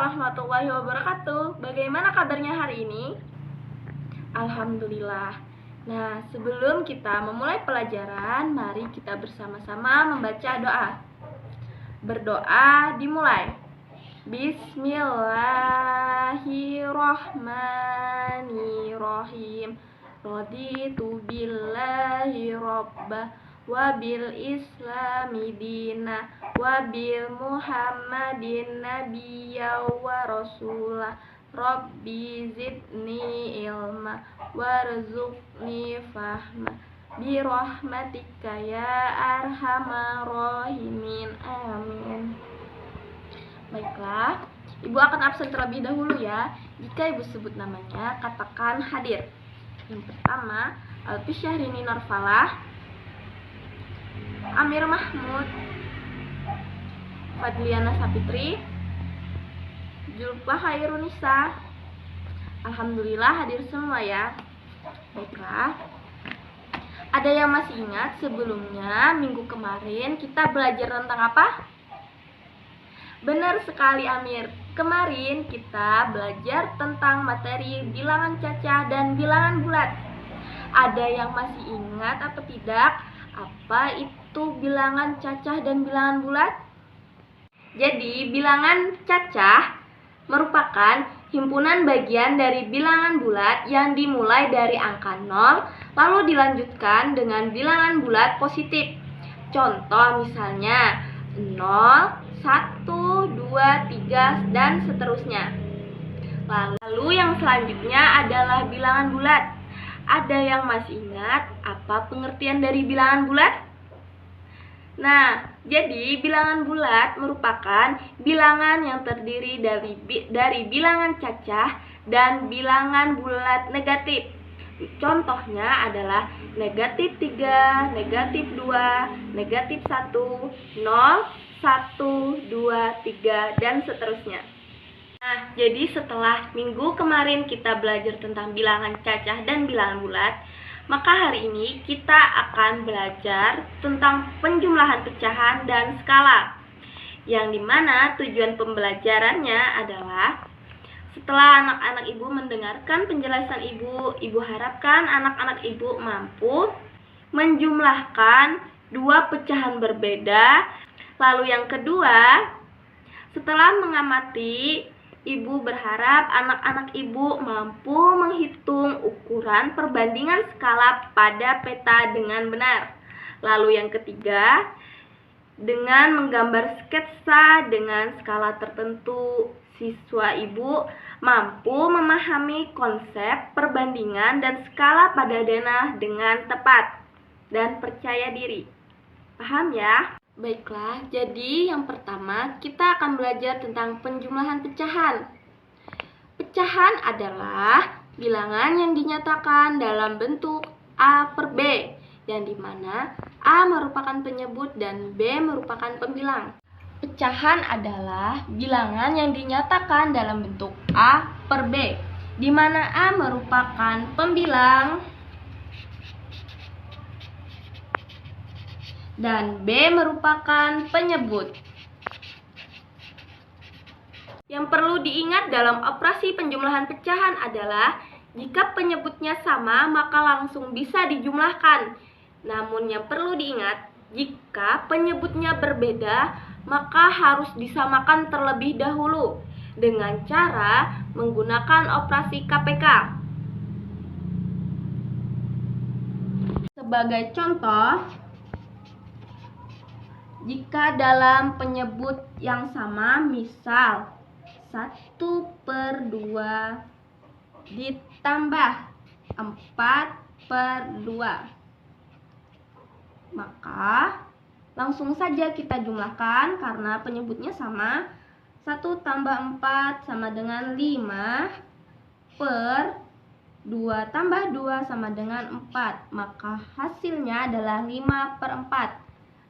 warahmatullahi wabarakatuh. Bagaimana kabarnya hari ini? Alhamdulillah. Nah, sebelum kita memulai pelajaran, mari kita bersama-sama membaca doa. Berdoa dimulai. Bismillahirrahmanirrahim. Raditu billahi rabbah wa bil islami dina wa bil muhammadin nabiyya wa rasulah. Rabbi zidni ilma warzuqni fahma birahmatika ya arhamar rahimin. Amin. Baiklah, Ibu akan absen terlebih dahulu ya. Jika Ibu sebut namanya, katakan hadir. Yang pertama, Alfi Syahrini Norfalah, Amir Mahmud, Fadliana Sapitri, Julfa Hairunisa. Alhamdulillah hadir semua ya. Baiklah, ada yang masih ingat sebelumnya minggu kemarin kita belajar tentang apa? Benar sekali Amir, kemarin kita belajar tentang materi bilangan cacah dan bilangan bulat. Ada yang masih ingat atau tidak apa itu bilangan cacah dan bilangan bulat? Jadi bilangan cacah merupakan himpunan bagian dari bilangan bulat yang dimulai dari angka 0 lalu dilanjutkan dengan bilangan bulat positif. Contoh misalnya 0, 1, 2, 3, dan seterusnya. Lalu yang selanjutnya adalah bilangan bulat. Ada yang masih ingat apa pengertian dari bilangan bulat? Nah, jadi bilangan bulat merupakan bilangan yang terdiri dari bilangan cacah dan bilangan bulat negatif. Contohnya adalah negatif 3, negatif 2, negatif 1, 0, 1, 2, 3, dan seterusnya. Nah, jadi setelah minggu kemarin kita belajar tentang bilangan cacah dan bilangan bulat, maka hari ini kita akan belajar tentang penjumlahan pecahan dan skala. Yang dimana tujuan pembelajarannya adalah setelah anak-anak ibu mendengarkan penjelasan ibu harapkan anak-anak ibu mampu menjumlahkan dua pecahan berbeda. Lalu yang kedua, setelah mengamati, ibu berharap anak-anak ibu mampu menghitung ukuran perbandingan skala pada peta dengan benar. Lalu yang ketiga, dengan menggambar sketsa dengan skala tertentu, siswa ibu mampu memahami konsep perbandingan dan skala pada denah dengan tepat dan percaya diri. Paham ya? Baiklah, jadi yang pertama kita akan belajar tentang penjumlahan pecahan. Pecahan adalah bilangan yang dinyatakan dalam bentuk A per B, yang dimana A merupakan penyebut dan B merupakan pembilang. Pecahan adalah bilangan yang dinyatakan dalam bentuk A per B, di mana A merupakan pembilang dan B merupakan penyebut. Yang perlu diingat dalam operasi penjumlahan pecahan adalah jika penyebutnya sama maka langsung bisa dijumlahkan. Namun yang perlu diingat, jika penyebutnya berbeda maka harus disamakan terlebih dahulu dengan cara menggunakan operasi KPK. Sebagai contoh, jika dalam penyebut yang sama, misal 1/2 ditambah 4/2, maka langsung saja kita jumlahkan karena penyebutnya sama. 1 tambah 4 sama dengan 5, per 2 tambah 2 sama dengan 4, maka hasilnya adalah 5/4.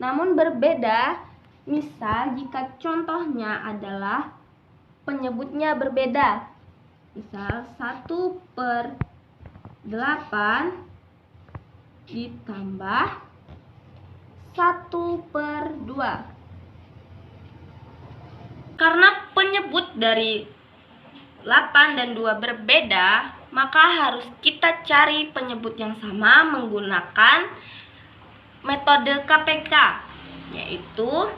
Namun berbeda, misal jika contohnya adalah penyebutnya berbeda. Misal 1/8 ditambah 1/2. Karena penyebut dari 8 dan 2 berbeda, maka harus kita cari penyebut yang sama menggunakan metode KPK, yaitu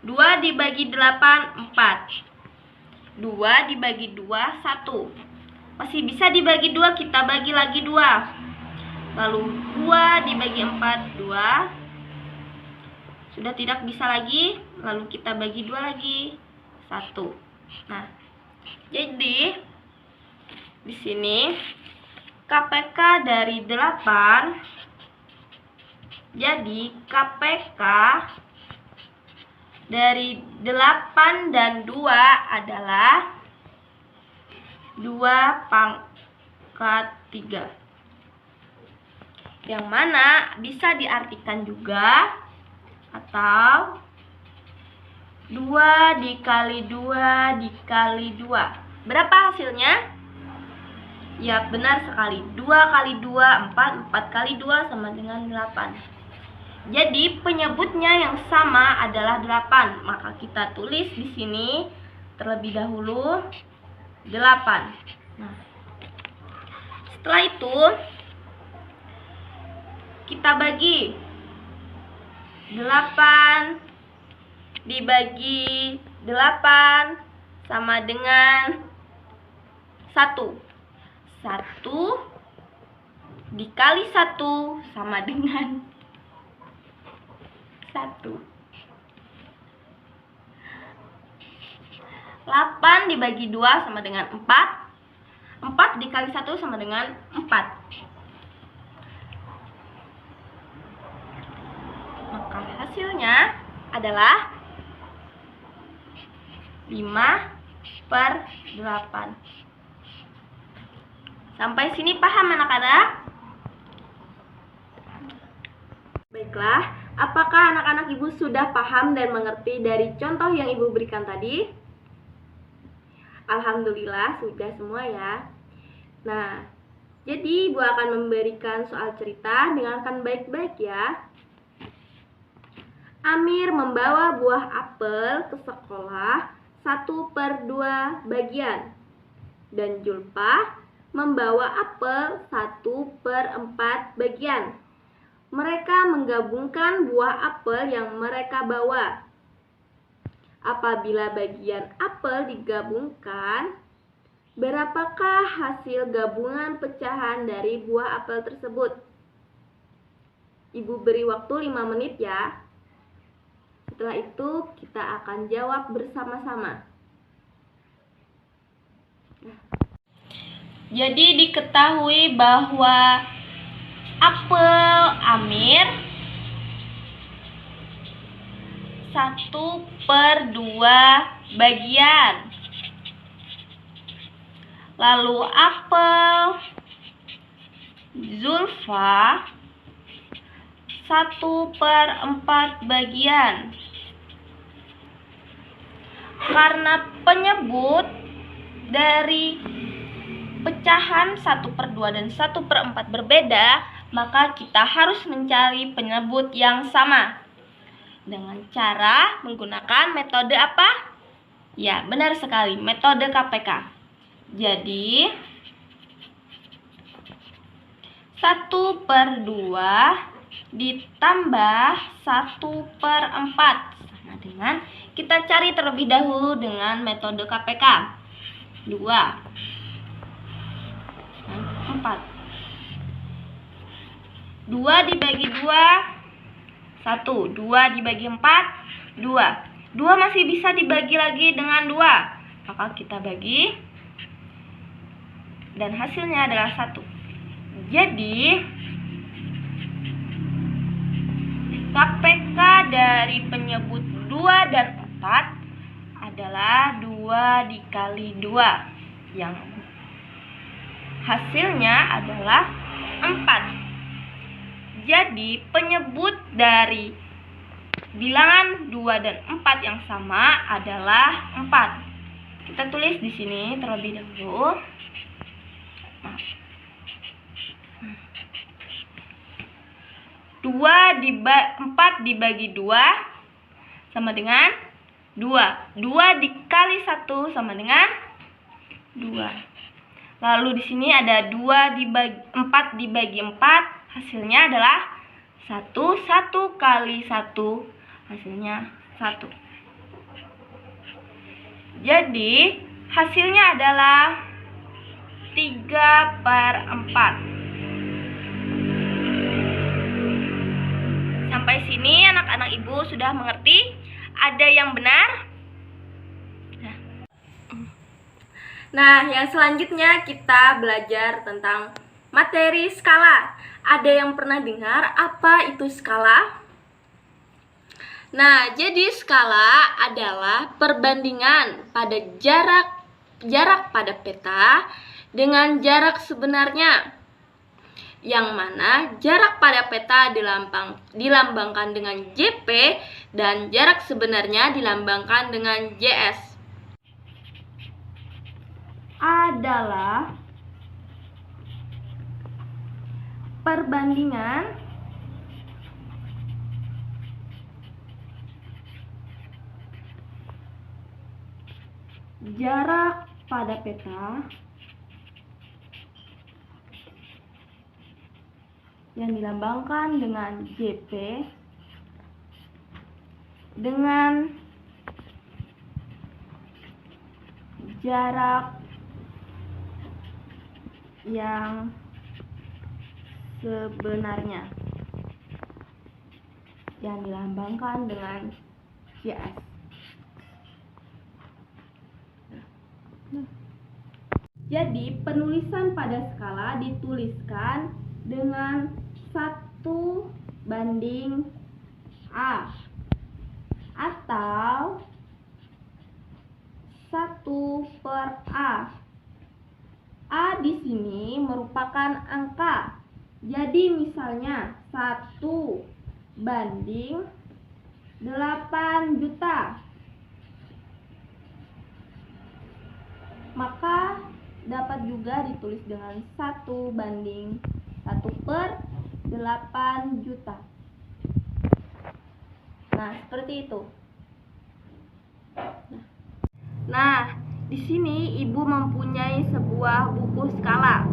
dua dibagi 8, 4. 2 dibagi 2, 1. Masih bisa dibagi 2, kita bagi lagi 2. Lalu 2 dibagi 4, 2. Sudah tidak bisa lagi, lalu kita bagi 2 lagi, 1. Nah, jadi di sini KPK dari 8, jadi KPK dari 8 dan 2 adalah 2 pangkat 3. Yang mana bisa diartikan juga atau 2 dikali 2 dikali 2. Berapa hasilnya? Ya, benar sekali. 2 kali 2, 4. 4 kali 2 sama dengan 8. Jadi penyebutnya yang sama adalah 8. Maka kita tulis di sini terlebih dahulu 8. Nah, setelah itu kita bagi 8 dibagi 8 sama dengan 1. 1 dikali 1 sama dengan 1. 8 dibagi 2 sama dengan 4. 4 dikali 1 sama dengan 4. Maka hasilnya adalah 5/8. Sampai sini paham anak-anak? Baiklah, apakah anak-anak ibu sudah paham dan mengerti dari contoh yang ibu berikan tadi? Alhamdulillah sudah semua ya. Nah, jadi ibu akan memberikan soal cerita, dengarkan baik-baik ya. Amir membawa buah apel ke sekolah 1/2 bagian, dan Julpa membawa apel 1/4 bagian. Mereka menggabungkan buah apel yang mereka bawa. Apabila bagian apel digabungkan, berapakah hasil gabungan pecahan dari buah apel tersebut? Ibu beri waktu 5 menit ya. Setelah itu kita akan jawab bersama-sama. Jadi diketahui bahwa apel Amir 1/2 bagian. Lalu apel Zulfa 1/4 bagian. Karena penyebut dari pecahan 1/2 dan 1/4 berbeda, maka kita harus mencari penyebut yang sama. Dengan cara menggunakan metode apa? Ya, benar sekali, metode KPK. Jadi 1/2 ditambah 1/4 sama dengan, kita cari terlebih dahulu dengan metode KPK. 2 dan 4. 2 dibagi 2, 1. 2 dibagi 4, 2. 2 masih bisa dibagi lagi dengan 2. Maka kita bagi, dan hasilnya adalah 1. Jadi KPK dari penyebut 2 dan 4 adalah 2 dikali 2, yang hasilnya adalah 4. Jadi penyebut dari bilangan 2 dan 4 yang sama adalah 4. Kita tulis di sini terlebih dahulu. Nah. 4 dibagi 2 sama dengan 2. 2 dikali 1 sama dengan 2. Lalu di sini ada 4 dibagi 4, hasilnya adalah 1. 1 kali 1, hasilnya 1. Jadi hasilnya adalah 3/4. Sampai sini anak-anak ibu sudah mengerti? Ada yang benar? Nah, yang selanjutnya kita belajar tentang materi skala. Ada yang pernah dengar apa itu skala? Nah, jadi skala adalah perbandingan pada jarak pada peta dengan jarak sebenarnya, yang mana jarak pada peta dilambangkan dengan JP dan jarak sebenarnya dilambangkan dengan JS. Adalah perbandingan jarak pada peta yang dilambangkan dengan JP dengan jarak yang sebenarnya yang dilambangkan dengan JS. Jadi penulisan pada skala dituliskan dengan 1:A atau 1/A. A di sini merupakan angka. Jadi misalnya 1/8 juta. Maka dapat juga ditulis dengan 1/8 juta. Nah, seperti itu. Nah, di sini ibu mempunyai sebuah buku skala,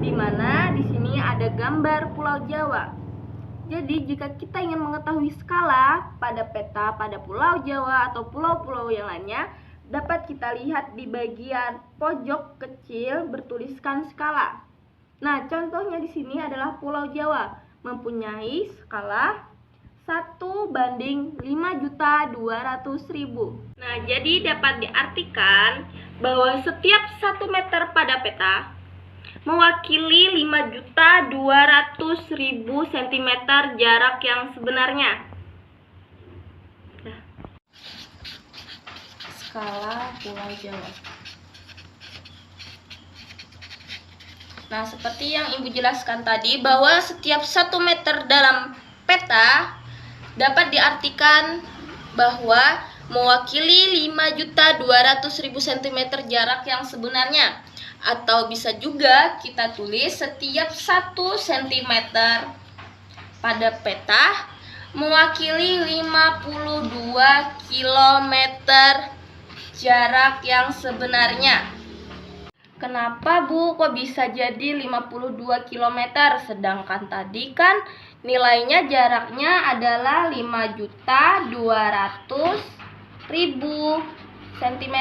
di mana di sini ada gambar Pulau Jawa. Jadi jika kita ingin mengetahui skala pada peta pada Pulau Jawa atau pulau-pulau yang lainnya, dapat kita lihat di bagian pojok kecil bertuliskan skala. Nah, contohnya di sini adalah Pulau Jawa mempunyai skala 1/5.200.000. Nah, jadi dapat diartikan bahwa setiap 1 meter pada peta mewakili 5.200.000 cm jarak yang sebenarnya. Skala Pulau Jawa. Nah, seperti yang ibu jelaskan tadi, bahwa setiap 1 meter dalam peta dapat diartikan bahwa mewakili 5.200.000 cm jarak yang sebenarnya. Atau bisa juga kita tulis setiap 1 cm pada peta mewakili 52 km jarak yang sebenarnya. Kenapa Bu kok bisa jadi 52 km? Sedangkan tadi kan nilainya jaraknya adalah 5.200.000 cm.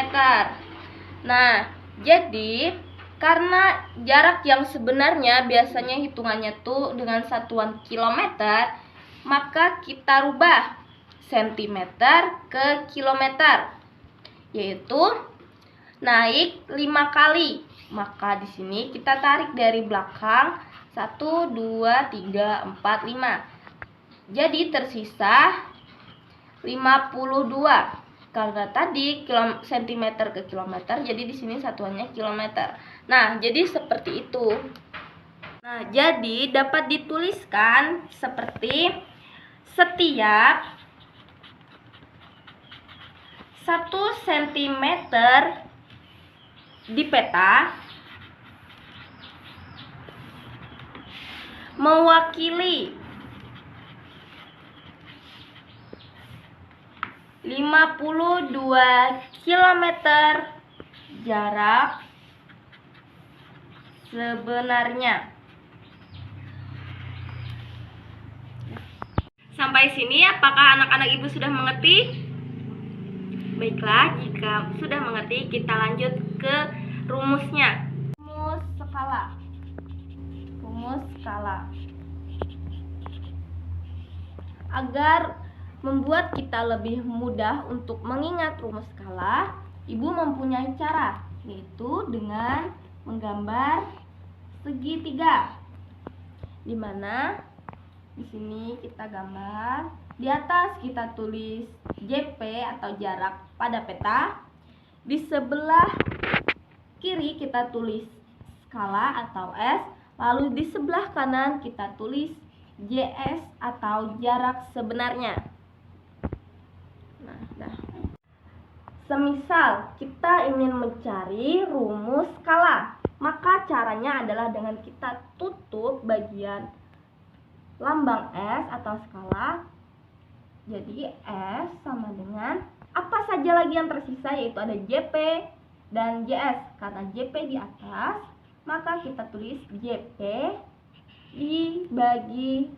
Nah, jadi karena jarak yang sebenarnya biasanya hitungannya tuh dengan satuan kilometer, maka kita rubah sentimeter ke kilometer, yaitu naik 5 kali. Maka di sini kita tarik dari belakang 1, 2, 3, 4, 5. Jadi tersisa 52. Karena tadi sentimeter ke kilometer, jadi di sini satuannya kilometer. Nah, jadi seperti itu. Nah, jadi dapat dituliskan seperti setiap 1 cm di peta mewakili 52 kilometer jarak sebenarnya. Sampai sini apakah anak-anak ibu sudah mengerti? Baiklah, jika sudah mengerti kita lanjut ke rumusnya. Rumus skala. Rumus skala. Agar membuat kita lebih mudah untuk mengingat rumus skala, ibu mempunyai cara, yaitu dengan menggambar segitiga. Di mana di sini kita gambar, di atas kita tulis JP atau jarak pada peta. Di sebelah kiri kita tulis skala atau S, lalu di sebelah kanan kita tulis JS atau jarak sebenarnya. Semisal kita ingin mencari rumus skala, maka caranya adalah dengan kita tutup bagian lambang S atau skala. Jadi S sama dengan apa saja lagi yang tersisa, yaitu ada JP dan JS. Karena JP di atas, maka kita tulis JP dibagi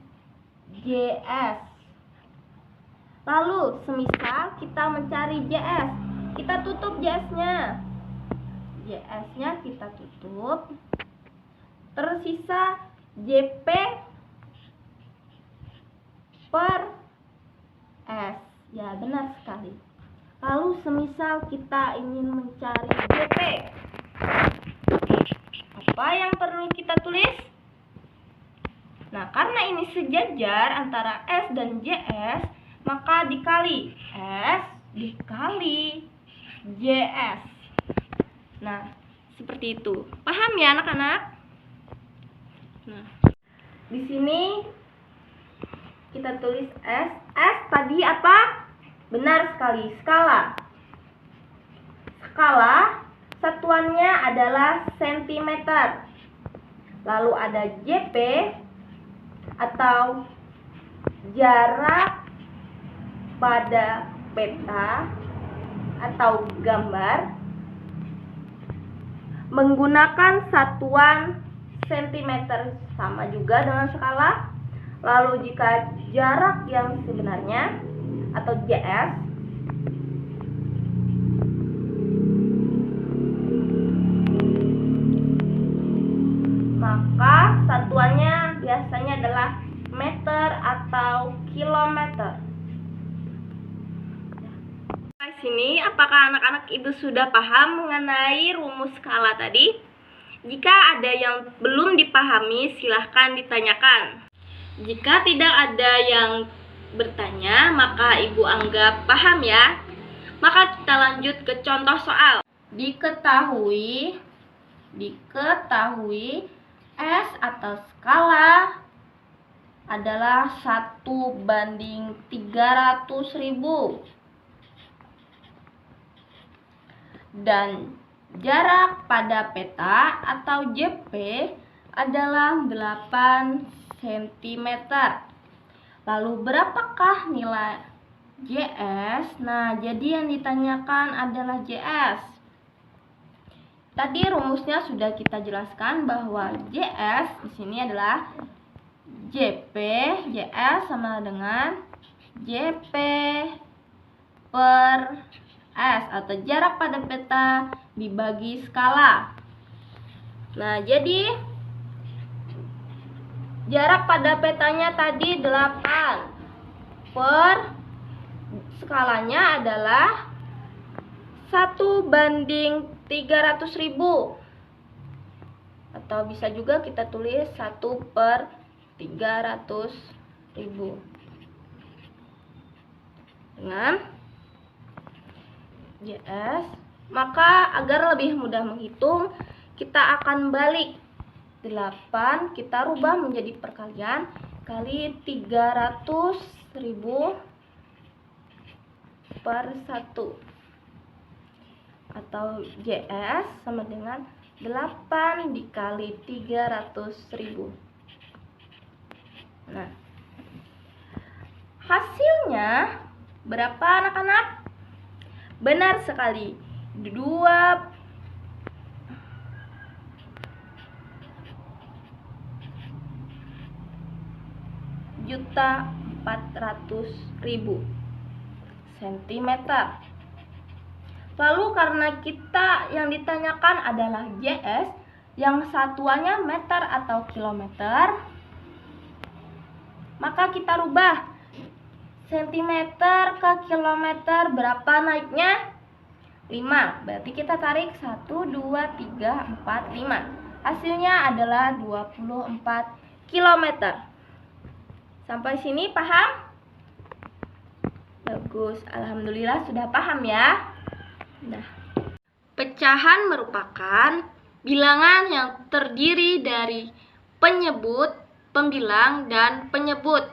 JS. Lalu semisal kita mencari JS, kita tutup JS-nya. JS-nya kita tutup. Tersisa JP per S. Ya, benar sekali. Lalu semisal kita ingin mencari JP, apa yang perlu kita tulis? Nah, karena ini sejajar antara S dan JS, maka dikali S dikali JS. Nah, seperti itu. Paham ya anak-anak? Nah, di sini kita tulis S. S tadi apa? Benar sekali, skala. Skala satuannya adalah sentimeter. Lalu ada JP atau jarak pada peta atau gambar menggunakan satuan sentimeter, sama juga dengan skala. Lalu jika jarak yang sebenarnya atau JS maka satuannya biasanya adalah meter atau kilometer. Di sini apakah anak-anak ibu sudah paham mengenai rumus skala tadi? Jika ada yang belum dipahami, silahkan ditanyakan. Jika tidak ada yang bertanya, maka ibu anggap paham ya. Maka kita lanjut ke contoh soal. Diketahui S atau skala adalah 1/300.000 dan jarak pada peta atau JP adalah 8 cm. Lalu berapakah nilai JS? Nah, jadi yang ditanyakan adalah JS. Tadi rumusnya sudah kita jelaskan bahwa JS di sini adalah JP, JS sama dengan JP per S atau jarak pada peta dibagi skala. Nah, jadi jarak pada petanya tadi 8 per skalanya adalah 1/300.000 atau bisa juga kita tulis 1/300.000 dengan JS. Maka agar lebih mudah menghitung, kita akan balik 8 kita rubah menjadi perkalian kali 300.000 per 1 atau JS sama dengan 8 dikali 300.000. Nah, hasilnya berapa anak-anak? Benar sekali. 2.400.000 cm. Lalu karena kita yang ditanyakan adalah JS yang satuannya meter atau kilometer, maka kita rubah sentimeter ke kilometer, berapa naiknya? 5. Berarti kita tarik 1, 2, 3, 4, 5. Hasilnya adalah 24 km. Sampai sini paham? Bagus, alhamdulillah sudah paham ya. Nah, pecahan merupakan bilangan yang terdiri dari penyebut, pembilang, dan penyebut.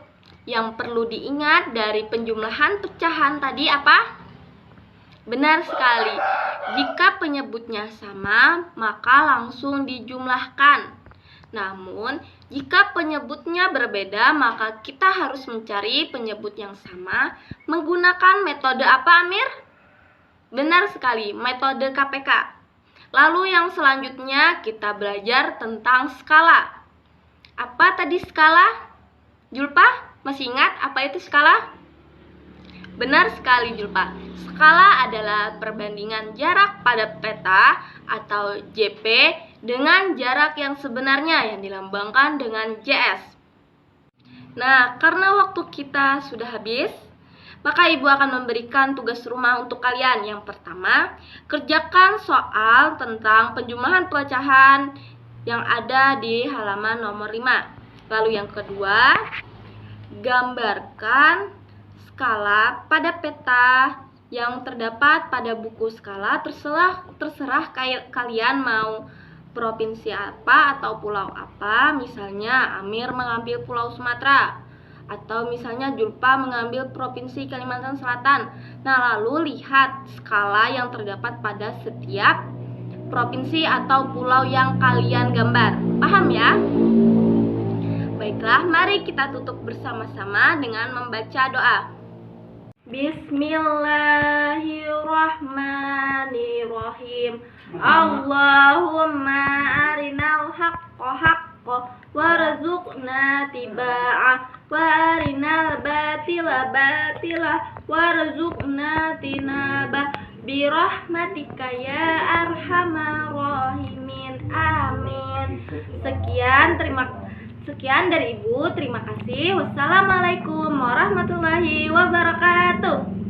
Yang perlu diingat dari penjumlahan pecahan tadi apa? Benar sekali. Jika penyebutnya sama, maka langsung dijumlahkan. Namun, jika penyebutnya berbeda, maka kita harus mencari penyebut yang sama menggunakan metode apa, Amir? Benar sekali, metode KPK. Lalu yang selanjutnya kita belajar tentang skala. Apa tadi skala? Julpa, masih ingat apa itu skala? Benar sekali Julpa. Skala adalah perbandingan jarak pada peta atau JP dengan jarak yang sebenarnya yang dilambangkan dengan JS. Nah, karena waktu kita sudah habis, maka Ibu akan memberikan tugas rumah untuk kalian. Yang pertama, kerjakan soal tentang penjumlahan pecahan yang ada di halaman nomor 5. Lalu yang kedua, gambarkan skala pada peta yang terdapat pada buku skala. Terserah kalian mau provinsi apa atau pulau apa. Misalnya Amir mengambil Pulau Sumatera, atau misalnya Julpa mengambil Provinsi Kalimantan Selatan. Nah, lalu lihat skala yang terdapat pada setiap provinsi atau pulau yang kalian gambar. Paham ya? Baiklah, mari kita tutup bersama-sama dengan membaca doa. Bismillahirrahmanirrahim. Allahumma arinal haqqa haqqa warzuqna tiba'ah wa arinal batila batila warzuqna tinabah birahmatika ya arhamar rahimin. Amin. Sekian dari Ibu. Terima kasih. Wassalamualaikum